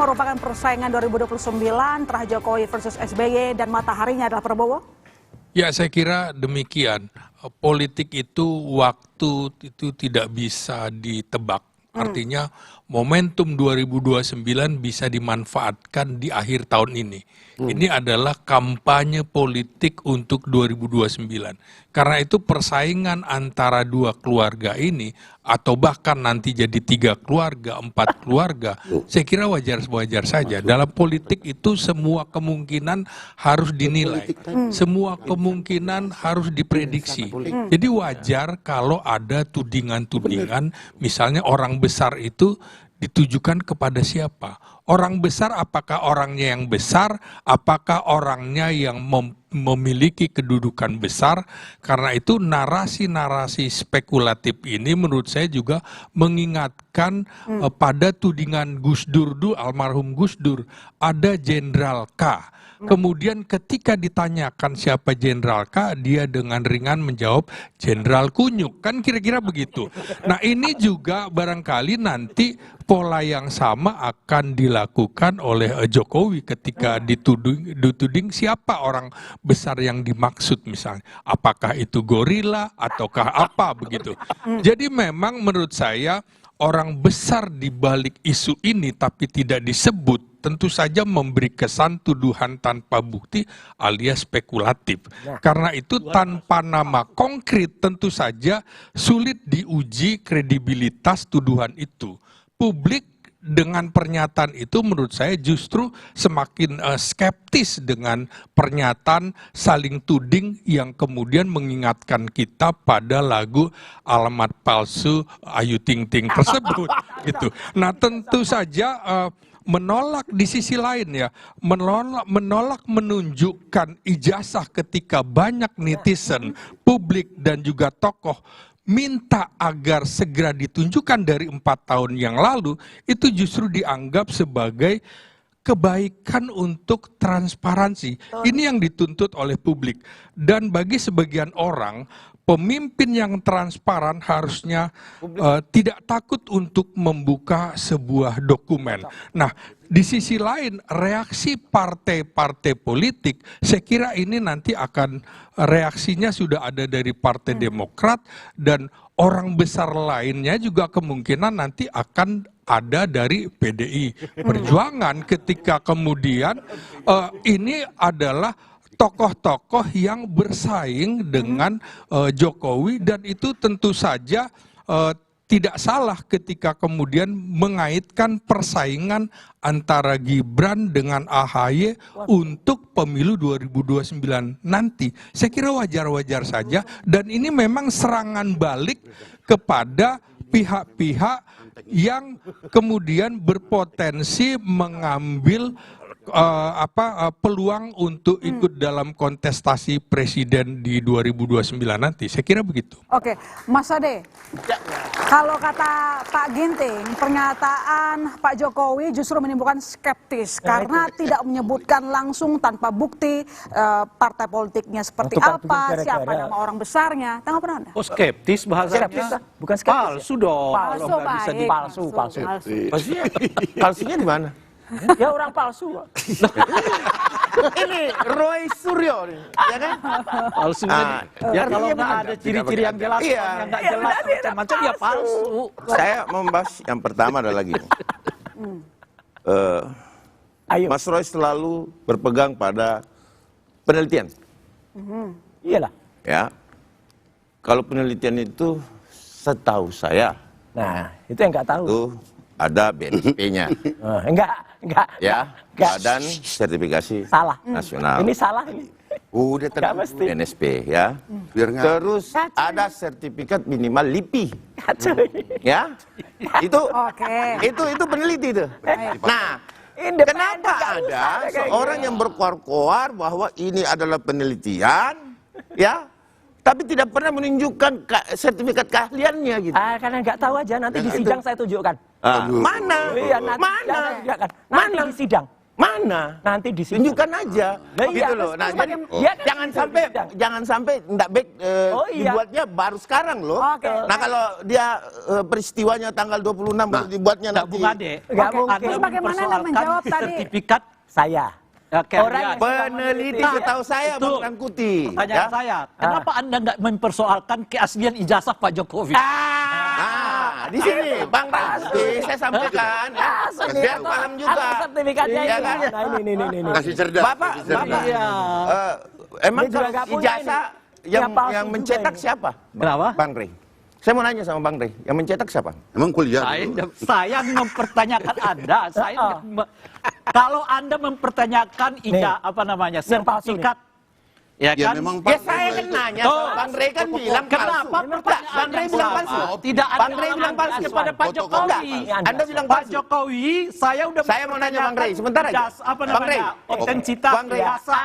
merupakan persaingan 2029 antara Jokowi versus SBY dan mataharinya adalah Prabowo? Ya, saya kira demikian. Politik itu waktu itu tidak bisa ditebak. Artinya momentum 2029 bisa dimanfaatkan di akhir tahun ini. Ini adalah kampanye politik untuk 2029. Karena itu persaingan antara dua keluarga ini, atau bahkan nanti jadi 3 keluarga, 4 keluarga, saya kira wajar-wajar saja. Dalam politik itu semua kemungkinan harus dinilai. Semua kemungkinan harus diprediksi. Jadi wajar kalau ada tudingan-tudingan, misalnya orang besar itu ditujukan kepada siapa? Orang besar, apakah orangnya yang besar? Apakah orangnya yang memiliki kedudukan besar? Karena itu narasi-narasi spekulatif ini menurut saya juga mengingatkan pada tudingan Gus Dur, almarhum Gus Dur. Ada Jenderal K. Kemudian ketika ditanyakan siapa Jenderal K, dia dengan ringan menjawab Jenderal Kunyuk. Kan kira-kira begitu. Nah, ini juga barangkali nanti pola yang sama akan dilakukan oleh Jokowi ketika dituding siapa orang besar yang dimaksud misalnya. Apakah itu gorila ataukah apa begitu. Jadi memang menurut saya orang besar di balik isu ini tapi tidak disebut tentu saja memberi kesan tuduhan tanpa bukti alias spekulatif. Karena itu tanpa nama konkret tentu saja sulit diuji kredibilitas tuduhan itu. Publik dengan pernyataan itu menurut saya justru semakin skeptis dengan pernyataan saling tuding yang kemudian mengingatkan kita pada lagu Alamat Palsu Ayu Ting Ting tersebut. Gitu. Nah, tentu saja menolak di sisi lain ya, menolak menunjukkan ijazah ketika banyak netizen, publik dan juga tokoh minta agar segera ditunjukkan dari 4 tahun yang lalu, itu justru dianggap sebagai kebaikan untuk transparansi. Ini yang dituntut oleh publik. Dan bagi sebagian orang, pemimpin yang transparan harusnya tidak takut untuk membuka sebuah dokumen. Nah, di sisi lain, reaksi partai-partai politik, saya kira ini nanti akan reaksinya sudah ada dari Partai Demokrat dan orang besar lainnya juga kemungkinan nanti akan ada dari PDI Perjuangan ketika kemudian ini adalah tokoh-tokoh yang bersaing dengan Jokowi dan itu tentu saja tidak salah ketika kemudian mengaitkan persaingan antara Gibran dengan AHY untuk pemilu 2029 nanti. Saya kira wajar-wajar saja dan ini memang serangan balik kepada pihak-pihak yang kemudian berpotensi mengambil peluang untuk ikut dalam kontestasi presiden di 2029 nanti. Saya kira begitu. Oke, Mas Ade, kalau kata Pak Ginting, pernyataan Pak Jokowi justru menimbulkan skeptis karena tidak menyebutkan langsung tanpa bukti partai politiknya seperti apa, siapa nama orang besarnya. Tanggapan Anda? Oh, skeptis bahasanya? Bukan skeptis. Palsu dong. Palsu, Palsu. Palsunya di mana? Ya orang palsu. Ini Roy Suryo, ya kan? Palsu. Ya kalau nggak ada ciri-ciri yang jelas, yang nggak jelas macam-macam ya palsu. Saya membahas yang pertama adalah gini. Mas Roy selalu berpegang pada penelitian. Iyalah. Ya, kalau penelitian itu setahu saya, Nah, itu yang nggak tahu. itu ada BNSP-nya. Enggak. Ya, Badan Sertifikasi Salah. Nasional. Ini salah ini. Udah Nggak mesti. BNSP ya. Terus ada sertifikat minimal LIPI. Kacau ini. Ya. Itu Oke. itu peneliti itu. Nah, Independen, kenapa nggak ada usah kayak seorang gitu. yang berkoar-koar bahwa ini adalah penelitian, ya, tapi tidak pernah menunjukkan sertifikat keahliannya gitu. Karena nggak tahu aja nanti di sidang saya tunjukkan. Mana? Iya, nanti Mana? tunjukkan. Nanti di sidang. Mana? Nanti di sini. Tunjukkan aja. Nah, iya, Gitu loh. Nah, terus jadi dia kan jangan sampai nggak baik Oh, iya. dibuatnya baru sekarang loh. Oke. Nah, kalau dia peristiwanya tanggal 26 baru dibuatnya Enggak, nanti. Bung Ade. Nggak Oke, mungkin. terus bagaimana Anda menjawab tadi? sertifikat Saya. Orang yang Peneliti setahu saya Itu. Bang Rangkuti. Pertanyaan saya, kenapa Anda nggak mempersoalkan keaslian ijazah Pak Jokowi? Di sini Bang Rangkuti saya sampaikan biar paham juga. Sertifikatnya Iya itu. kan? Nah, ini. Kasih cerdas. Bapak, kasih cerdas. Bapak, Iya. emang Dia juga kalau nggak punya ijazah ini. yang Yang palsu yang juga mencetak ini. siapa? Kenapa? Bang Rey. Saya mau nanya sama Bang Rey, yang mencetak siapa? Emang kuliah Saya, dulu? saya mempertanyakan Anda. Kalau Anda mempertanyakan apa namanya Yang palsu sertifikat, ya Ya kan? memang Ya palsu saya itu. kan nanya, Tuh. Bang Rey kan bilang palsu. Kenapa pertanyaan Bang Rey yang bilang sama palsu? tidak ada Bang Rey bilang palsu kepada Pak Fotokopi. Jokowi? Enggak, Anda bilang Pak palsu. Jokowi, saya udah Saya mau nanya Bang Rey, sebentar aja. Apa Bang Rey. namanya? Otensitas, Bang Rey. jasa,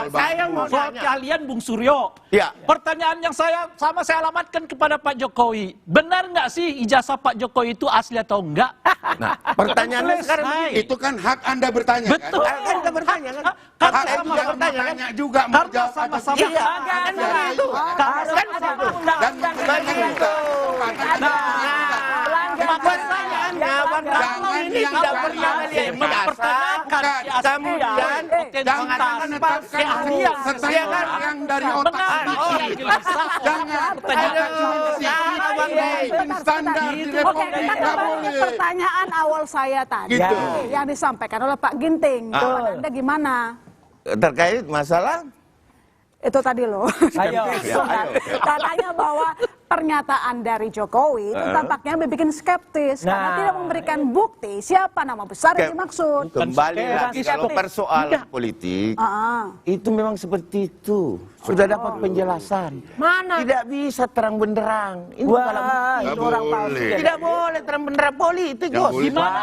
Saya mau soal nanya. keahlian Bung Suryo. Ya. Pertanyaan yang saya alamatkan kepada Pak Jokowi. Benar nggak sih ijazah Pak Jokowi itu asli atau enggak? Nah, pertanyaannya sekarang Selesai. begini. Itu kan hak Anda bertanya Betul. kan? Kan kita bertanya kan? Kan Hak saya sama-sama juga bertanya kan? Bertanya juga mau Karena jawab atau sama-sama tidak. Iya, Kan kan sama begitu. Kan begitu. Dan Begitu. Pertanyaannya, Bang Rangkuti ini tidak pernah melihat mempertanyakan kemudian jangan menetapkan keahlian. seseorang yang dari otak Mengapa sendiri. ijazah Jangan standar di Oke, Republik kita nggak kembali ke boleh. pertanyaan awal saya tadi Gitu. yang disampaikan oleh Pak Ginting. Jawaban Anda gimana? terkait masalah Itu tadi loh. Ayo. Katanya bahwa pernyataan dari Jokowi itu tampaknya bikin skeptis karena Nah. tidak memberikan bukti siapa nama besar yang dimaksud. kembali lagi skeptis. kalau persoalan politik Ah. itu memang seperti itu. Sudah dapat penjelasan. Mana? Tidak bisa terang benderang. Ini Wah, kalau Nggak itu orang palsu. boleh. ya. tidak boleh terang benderang politik, Nggak Bos. boleh. Di mana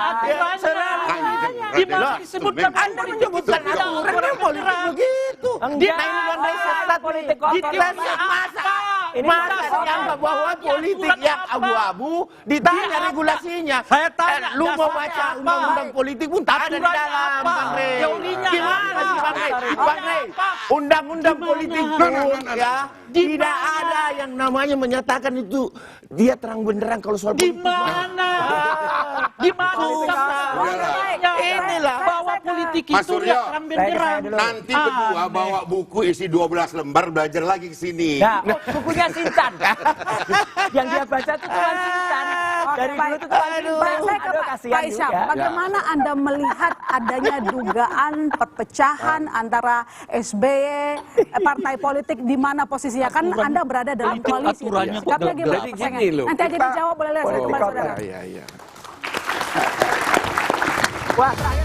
Serang aturannya? Di mana Loh, disebutkan Anda menyebutkan aturan yang politik begitu. Enggak. Nah, ini Bang Rey sesat Politik nih. kotor. Ditanya masa Ini masa politik dianggap bahwa politik yang abu-abu ditanya regulasinya. Saya tanya, Lu mau dasarnya baca apa? undang-undang politik pun tak ada di Aturannya dalam, apa? Bang Rey. Teorinya Gimana apa? sih, Bang Rey? Aturannya Bang Rey, apa? undang-undang politik Nah, pun nah, ya tidak ada yang namanya menyatakan itu dia terang benderang kalau soal Di politik. mana? Di mana undang-undangnya? Inilah. Bahwa politik Mas itu Suryo, ya terang benderang. Nanti berdua bawa buku isi 12 lembar belajar lagi ke sini. Nah, bukunya Sincan. Yang dia baca itu cuma Sincan. Dari dulu itu cuma Baik, Sincan. saya ke Aduh, Pak kasihan Isyam. juga. Bagaimana Anda melihat adanya dugaan perpecahan antara SBY, partai politik di mana posisinya? Kan Anda berada dalam politik koalisi. aturannya kok Sikapnya gimana? jadi persaingan? gini loh. Nanti aja dijawab oleh saudara. Iya, iya. Wah, saya